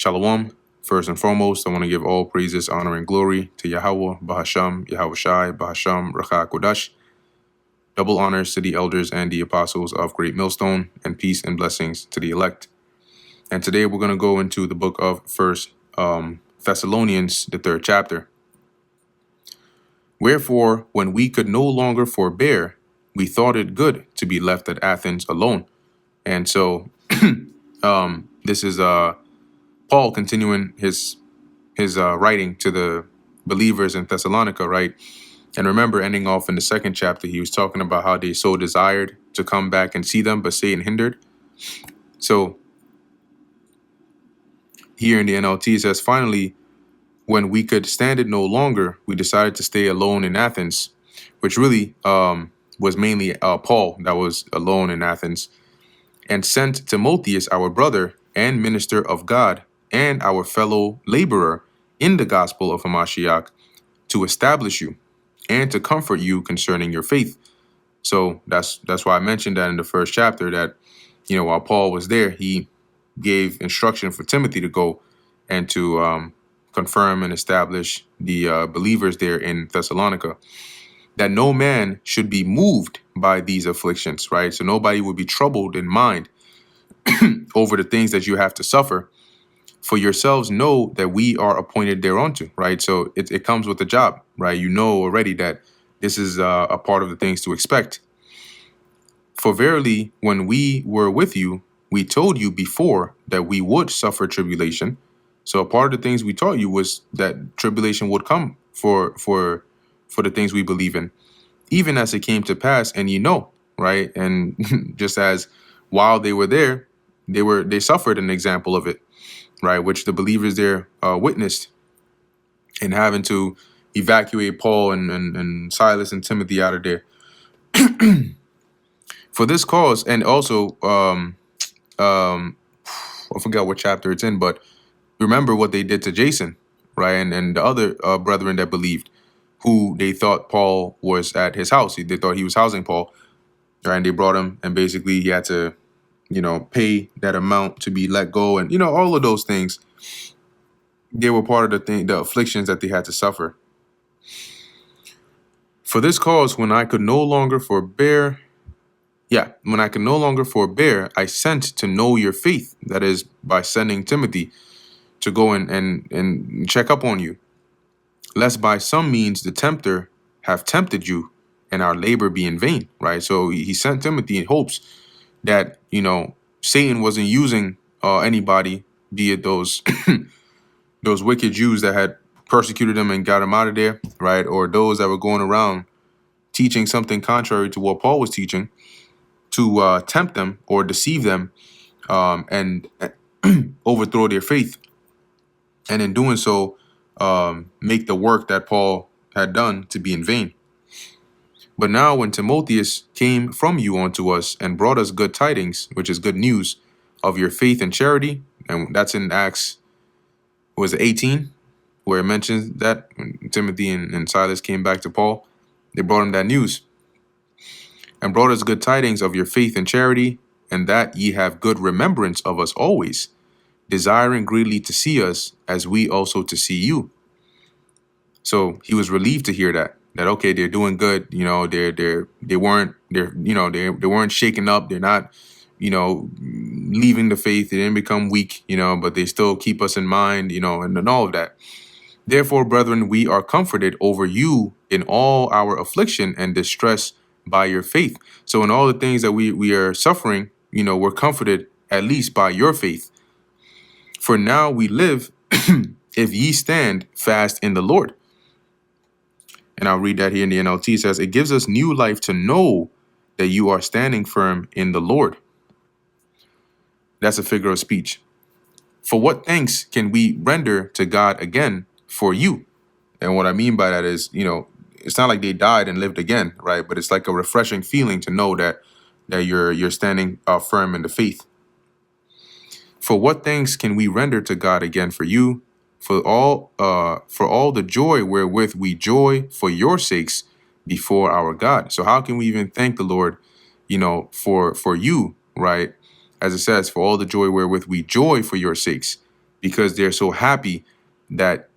Shalom. First and foremost, I want to give all praises, honor, and glory to Yahweh, Bahasham, Yahweh Shai, Bahasham, Racha Kodash. Double honors to the elders and the apostles of Great Millstone, and peace and blessings to the elect. And today we're going to go into the book of First Thessalonians, the 3rd chapter. Wherefore, when we could no longer forbear, we thought it good to be left at Athens alone. And so this is Paul continuing his writing to the believers in Thessalonica, right? And remember, ending off in the 2nd chapter, he was talking about how they so desired to come back and see them, but Satan hindered. So here in the NLT, it says, finally, when we could stand it no longer, we decided to stay alone in Athens, which really was mainly Paul that was alone in Athens, and sent Timotheus, our brother and minister of God, and our fellow laborer in the gospel of Hamashiach, to establish you and to comfort you concerning your faith. So that's why I mentioned that in the 1st chapter, that, you know, while Paul was there, he gave instruction for Timothy to go and to confirm and establish the believers there in Thessalonica, that no man should be moved by these afflictions, right? So nobody would be troubled in mind over the things that you have to suffer. For yourselves know that we are appointed thereunto, right? So it comes with the job, right? You know already that this is a part of the things to expect. For verily, when we were with you, we told you before that we would suffer tribulation. So a part of the things we taught you was that tribulation would come for the things we believe in, even as it came to pass, and you know, right? And just as while they were there, they suffered an example of it, right? Which the believers there witnessed in having to evacuate Paul and Silas and Timothy out of there. For this cause, and also, I forgot what chapter it's in, but remember what they did to Jason, right? And the other brethren that believed, who they thought Paul was at his house. They thought he was housing Paul, right? And they brought him, and basically he had to, you know, pay that amount to be let go, and, you know, all of those things. They were part of the afflictions that they had to suffer. For this cause, when I could no longer forbear, I sent to know your faith. That is, by sending Timothy to go and check up on you, lest by some means the tempter have tempted you and our labor be in vain, right? So he sent Timothy in hopes that, you know, Satan wasn't using anybody, be it those those wicked Jews that had persecuted him and got him out of there, right? Or those that were going around teaching something contrary to what Paul was teaching, to tempt them or deceive them and overthrow their faith. And in doing so, make the work that Paul had done to be in vain. But now when Timotheus came from you unto us and brought us good tidings, which is good news, of your faith and charity, and that's in Acts, was it 18, where it mentions that when Timothy and Silas came back to Paul, they brought him that news. And brought us good tidings of your faith and charity, and that ye have good remembrance of us always, desiring greatly to see us, as we also to see you. So he was relieved to hear that okay, they're doing good. You know, they weren't shaken up. They're not, you know, leaving the faith. They didn't become weak, you know, but they still keep us in mind, you know, and all of that. Therefore, brethren, we are comforted over you in all our affliction and distress by your faith. So in all the things that we are suffering, you know, we're comforted at least by your faith. For now we live if ye stand fast in the Lord. And I'll read that here in the NLT. It says, it gives us new life to know that you are standing firm in the Lord. That's a figure of speech. For what thanks can we render to God again for you? And what I mean by that is, you know, it's not like they died and lived again, right? But it's like a refreshing feeling to know that you're standing firm in the faith. For what thanks can we render to God again for you? For all the joy wherewith we joy for your sakes before our God. So how can we even thank the Lord, you know, for you, right? As it says, for all the joy wherewith we joy for your sakes. because they're so happy that,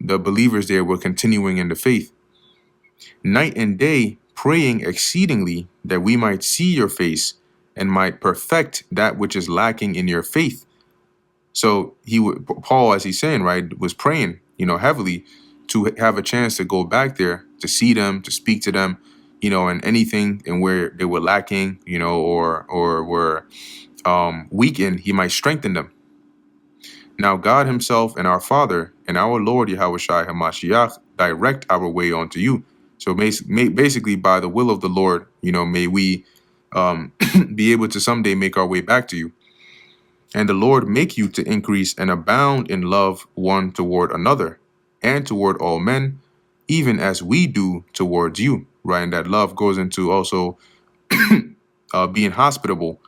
the believers there were continuing in the faith. Night and day, praying exceedingly that we might see your face and might perfect that which is lacking in your faith. So Paul, as he's saying, right, was praying, heavily to have a chance to go back there, to see them, to speak to them, and anything and where they were lacking, or were weakened, he might strengthen them. Now God himself and our Father and our Lord Yahushua HaMashiach direct our way unto you. So basically, by the will of the Lord, may we be able to someday make our way back to you. And the Lord make you to increase and abound in love one toward another and toward all men, even as we do towards you. Right? And that love goes into also being hospitable,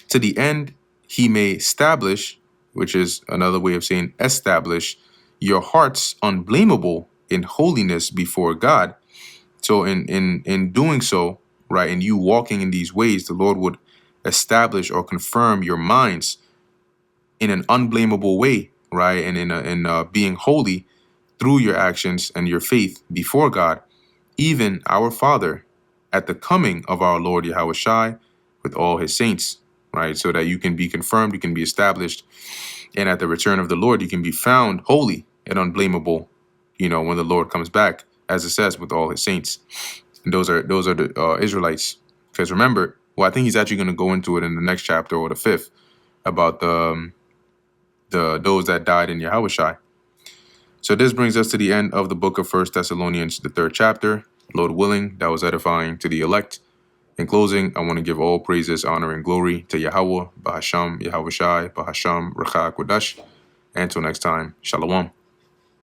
to the end he may establish, which is another way of saying establish, your hearts unblameable in holiness before God. So in doing so, right, and you walking in these ways, the Lord would establish or confirm your minds in an unblameable way, right, and in being holy through your actions and your faith before God, even our Father, at the coming of our Lord Yahushua with all his saints, right, so that you can be confirmed, you can be established, and at the return of the Lord, you can be found holy and unblameable, when the Lord comes back, as it says, with all his saints. And those are the Israelites. Because remember, well, I think he's actually going to go into it in the next chapter or the fifth about the those that died in Yahushua. So this brings us to the end of the book of 1 Thessalonians, the 3rd chapter. Lord willing, that was edifying to the elect. In closing, I want to give all praises, honor, and glory to Yahweh, Bahasham, Yahushai, Bahasham, Rachak, Wadash. And until next time, Shalom.